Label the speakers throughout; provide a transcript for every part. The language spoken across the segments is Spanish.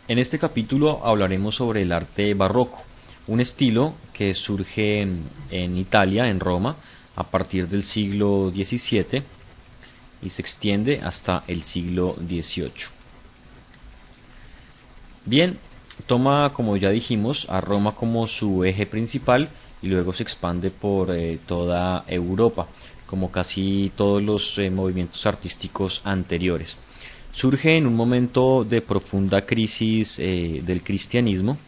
Speaker 1: En este capítulo hablaremos sobre el arte barroco, un estilo que surge en Italia, en Roma, a partir del siglo XVII y se extiende hasta el siglo XVIII. Bien, toma, como ya dijimos, a Roma como su eje principal y luego se expande por toda Europa, como casi todos los movimientos artísticos anteriores. Surge en un momento de profunda crisis del cristianismo,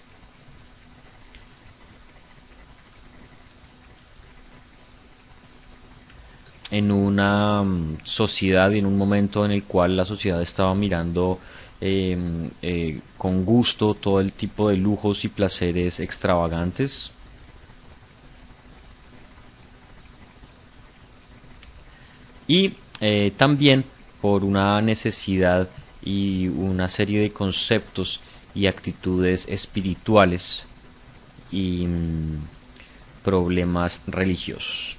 Speaker 1: en una sociedad y en un momento en el cual la sociedad estaba mirando con gusto todo el tipo de lujos y placeres extravagantes. Y también por una necesidad y una serie de conceptos y actitudes espirituales y problemas religiosos.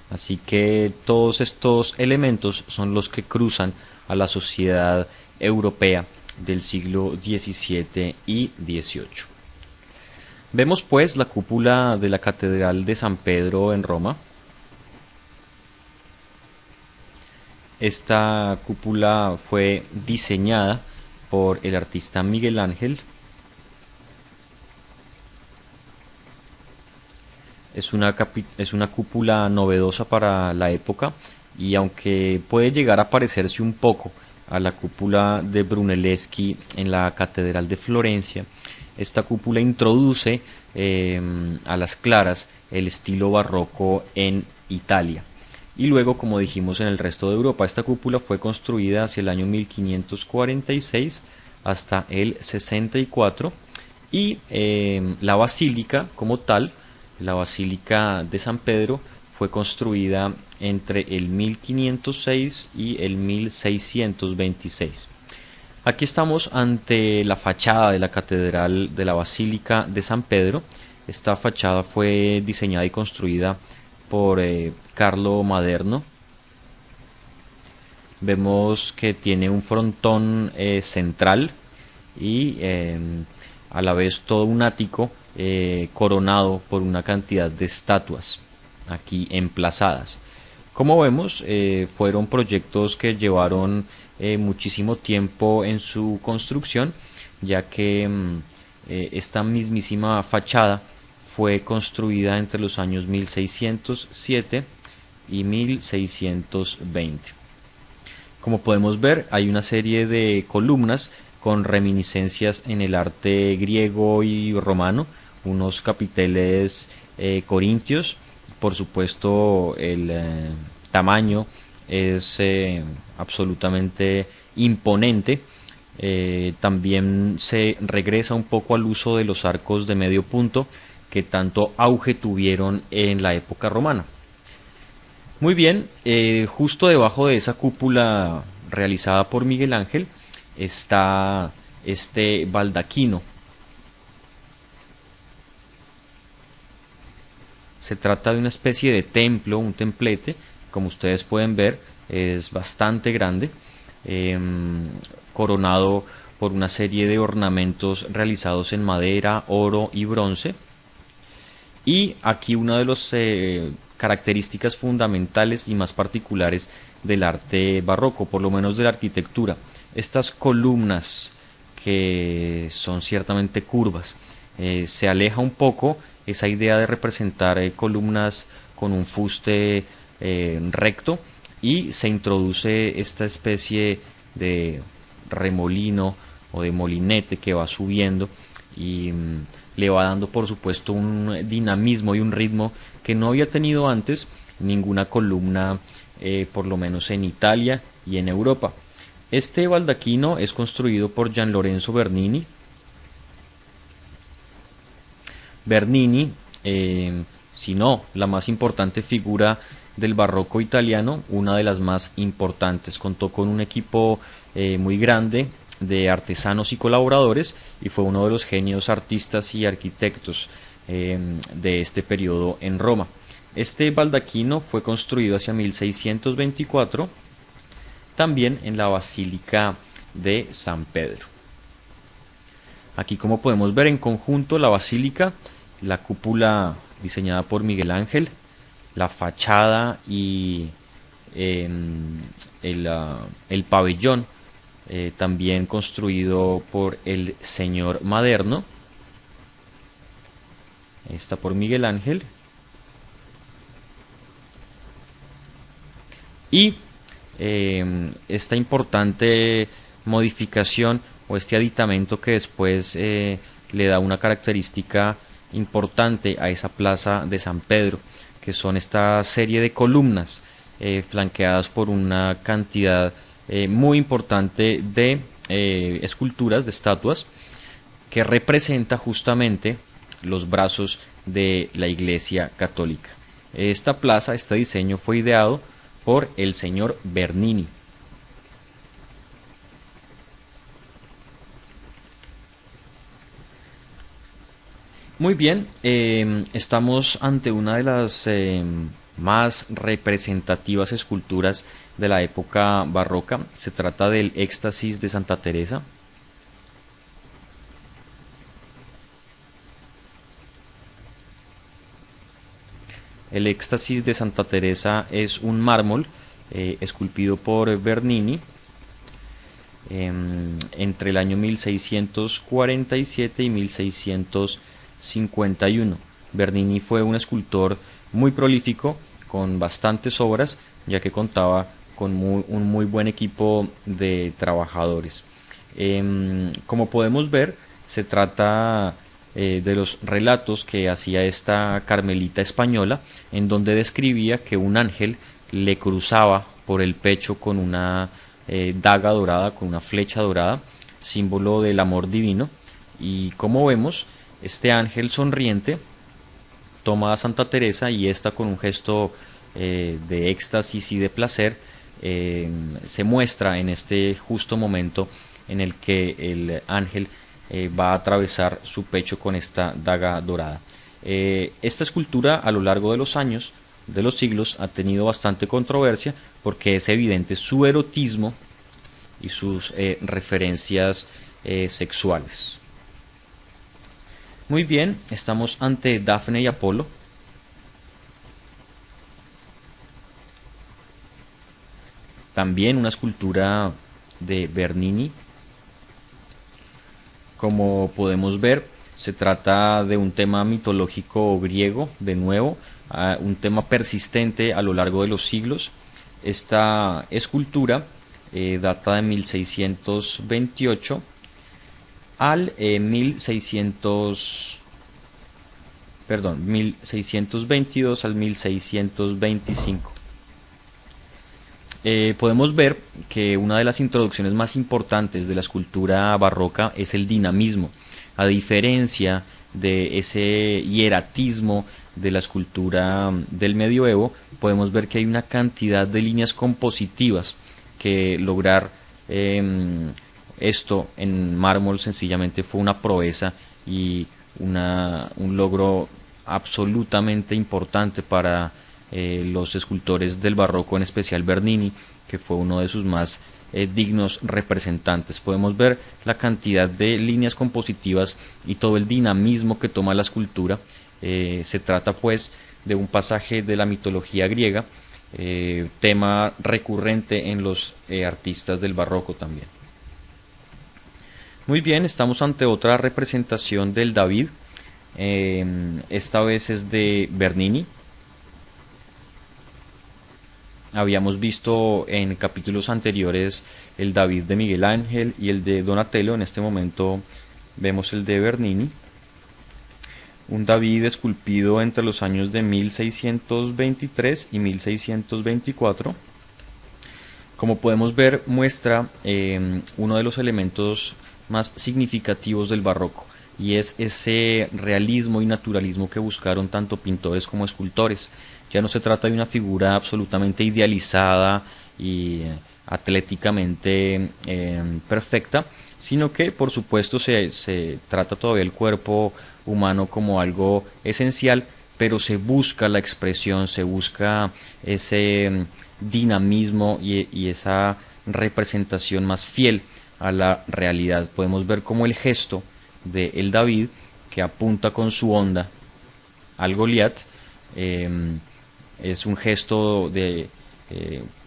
Speaker 1: Así que todos estos elementos son los que cruzan a la sociedad europea del siglo XVII y XVIII. Vemos pues la cúpula de la Catedral de San Pedro en Roma. Esta cúpula fue diseñada por el artista Miguel Ángel. Es una cúpula novedosa para la época y aunque puede llegar a parecerse un poco a la cúpula de Brunelleschi en la Catedral de Florencia, esta cúpula introduce a las claras el estilo barroco en Italia. Y luego, como dijimos, en el resto de Europa. Esta cúpula fue construida hacia el año 1546 hasta el 64 y la basílica como tal, la Basílica de San Pedro, fue construida entre el 1506 y el 1626. Aquí estamos ante la fachada de la Catedral de la Basílica de San Pedro. Esta fachada fue diseñada y construida por Carlo Maderno. Vemos que tiene un frontón central y a la vez todo un ático coronado por una cantidad de estatuas aquí emplazadas. Como vemos, fueron proyectos que llevaron muchísimo tiempo en su construcción, ya que esta mismísima fachada fue construida entre los años 1607 y 1620. Como podemos ver, hay una serie de columnas con reminiscencias en el arte griego y romano, unos capiteles corintios. Por supuesto, el tamaño es absolutamente imponente. También se regresa un poco al uso de los arcos de medio punto que tanto auge tuvieron en la época romana. Muy bien, justo debajo de esa cúpula realizada por Miguel Ángel está este baldaquino. Se trata de una especie de templo, un templete, como ustedes pueden ver, es bastante grande, coronado por una serie de ornamentos realizados en madera, oro y bronce. Y aquí una de las características fundamentales y más particulares del arte barroco, por lo menos de la arquitectura, estas columnas que son ciertamente curvas. Se aleja un poco esa idea de representar columnas con un fuste recto y se introduce esta especie de remolino o de molinete que va subiendo y le va dando por supuesto un dinamismo y un ritmo que no había tenido antes ninguna columna, por lo menos en Italia y en Europa. Este baldaquino es construido por Gian Lorenzo Bernini. Bernini, si no la más importante figura del barroco italiano, una de las más importantes, contó con un equipo muy grande de artesanos y colaboradores y fue uno de los genios artistas y arquitectos de este periodo en Roma. Este baldaquino fue construido hacia 1624, también en la Basílica de San Pedro. Aquí, como podemos ver, en conjunto la basílica, la cúpula diseñada por Miguel Ángel, la fachada y el pabellón también construido por el señor Maderno, está por Miguel Ángel, y esta importante modificación o este aditamento que después le da una característica importante a esa plaza de San Pedro, que son esta serie de columnas flanqueadas por una cantidad muy importante de esculturas, de estatuas, que representa justamente los brazos de la Iglesia Católica. Esta plaza, este diseño fue ideado por el señor Bernini. Muy bien, estamos ante una de las más representativas esculturas de la época barroca. Se trata del Éxtasis de Santa Teresa. El Éxtasis de Santa Teresa es un mármol esculpido por Bernini entre el año 1647 y 1651. Bernini fue un escultor muy prolífico, con bastantes obras, ya que contaba con un muy buen equipo de trabajadores. Como podemos ver, se trata de los relatos que hacía esta carmelita española, en donde describía que un ángel le cruzaba por el pecho con una daga dorada, con una flecha dorada, símbolo del amor divino. Y como vemos, este ángel sonriente toma a Santa Teresa y esta, con un gesto de éxtasis y de placer, se muestra en este justo momento en el que el ángel va a atravesar su pecho con esta daga dorada. Esta escultura, a lo largo de los años, de los siglos, ha tenido bastante controversia porque es evidente su erotismo y sus referencias sexuales. Muy bien, estamos ante Dafne y Apolo. También una escultura de Bernini. Como podemos ver, se trata de un tema mitológico griego, de nuevo, un tema persistente a lo largo de los siglos. Esta escultura data de 1628 al 1622 al 1625. Podemos ver que una de las introducciones más importantes de la escultura barroca es el dinamismo. A diferencia de ese hieratismo de la escultura del medioevo, podemos ver que hay una cantidad de líneas compositivas que lograr esto en mármol sencillamente fue una proeza y un logro absolutamente importante para los escultores del barroco, en especial Bernini, que fue uno de sus más dignos representantes. Podemos ver la cantidad de líneas compositivas y todo el dinamismo que toma la escultura. Se trata pues de un pasaje de la mitología griega, tema recurrente en los artistas del barroco también. Muy bien, estamos ante otra representación del David. Esta vez es de Bernini. Habíamos visto en capítulos anteriores el David de Miguel Ángel y el de Donatello. En este momento vemos el de Bernini. Un David esculpido entre los años de 1623 y 1624. Como podemos ver, muestra uno de los elementos más significativos del barroco, y es ese realismo y naturalismo que buscaron tanto pintores como escultores. Ya no se trata de una figura absolutamente idealizada y atléticamente perfecta, sino que por supuesto se trata todavía el cuerpo humano como algo esencial, pero se busca la expresión, se busca ese dinamismo y esa representación más fiel a la realidad. Podemos ver como el gesto de el David, que apunta con su honda al Goliat, es un gesto de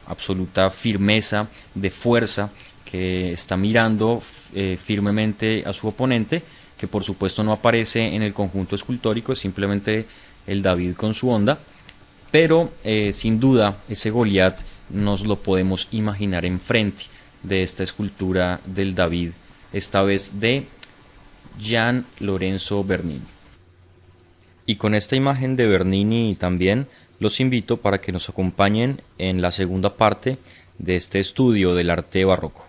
Speaker 1: absoluta firmeza, de fuerza, que está mirando firmemente a su oponente, que por supuesto no aparece en el conjunto escultórico, es simplemente el David con su honda, pero sin duda ese Goliat nos lo podemos imaginar enfrente de esta escultura del David, esta vez de Gian Lorenzo Bernini. Y con esta imagen de Bernini también los invito para que nos acompañen en la segunda parte de este estudio del arte barroco.